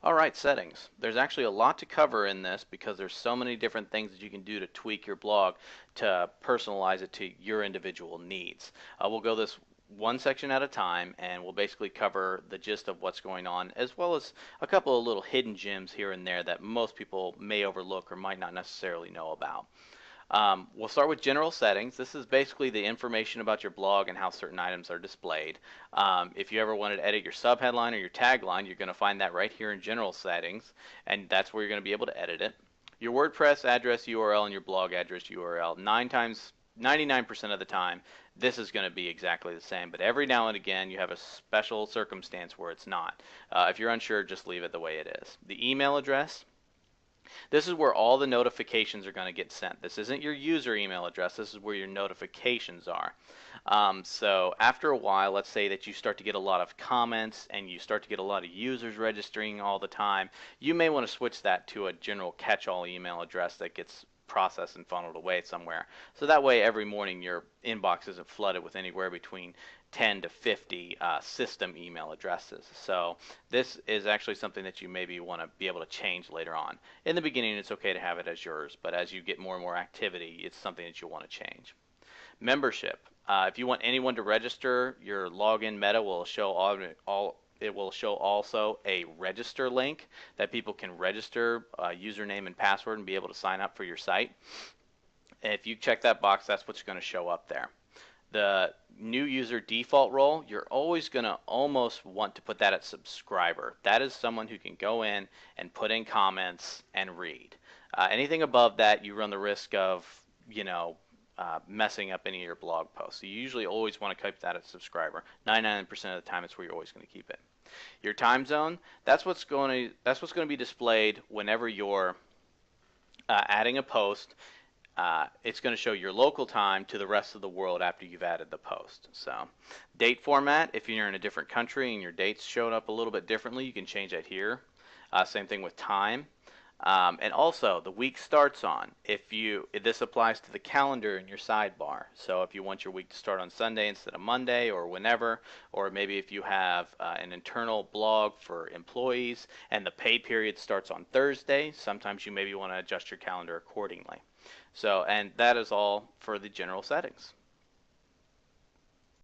All right, settings. There's actually a lot to cover in this because there's so many different things that you can do to tweak your blog to personalize it to your individual needs. We'll go this one section at a time and we'll basically cover the gist of what's going on as well as a couple of little hidden gems here and there that most people may overlook or might not necessarily know about. We'll start with general settings. This is basically the information about your blog and how certain items are displayed. If you ever wanted to edit your subheadline or your tagline, you're going to find that right here in general settings, and that's where you're going to be able to edit it. Your WordPress address URL and your blog address URL, 99% of the time, this is going to be exactly the same, but every now and again you have a special circumstance where it's not. If you're unsure, just leave it the way it is. The email address, this is where all the notifications are going to get sent. This isn't your user email address. This is where your notifications are. So after a while, let's say that you start to get a lot of comments and you start to get a lot of users registering all the time, you may want to switch that to a general catch-all email address that gets processed and funneled away somewhere. So that way every morning your inbox isn't flooded with anywhere between 10 to 50 system email addresses. So this is actually something that you maybe want to be able to change later on. In the beginning, it's okay to have it as yours, but as you get more and more activity, it's something that you want to change. Membership. If you want anyone to register, your login meta will show it will show also a register link that people can register username and password and be able to sign up for your site. And if you check that box, that's what's going to show up there. The new user default role, you're always going to almost want to put that at subscriber. That is someone who can go in and put in comments and read. Anything above that, you run the risk of, messing up any of your blog posts. So you usually always want to keep that at subscriber. 99% of the time, it's where you're always going to keep it. Your time zone, that's what's going to be displayed whenever you're adding a post. It's going to show your local time to the rest of the world after you've added the post. So date format, if you're in a different country and your dates showed up a little bit differently, you can change that here. Same thing with time. And also the week starts on. This applies to the calendar in your sidebar. So if you want your week to start on Sunday instead of Monday or whenever, or maybe if you have an internal blog for employees and the pay period starts on Thursday, sometimes you maybe want to adjust your calendar accordingly. So, and that is all for the general settings.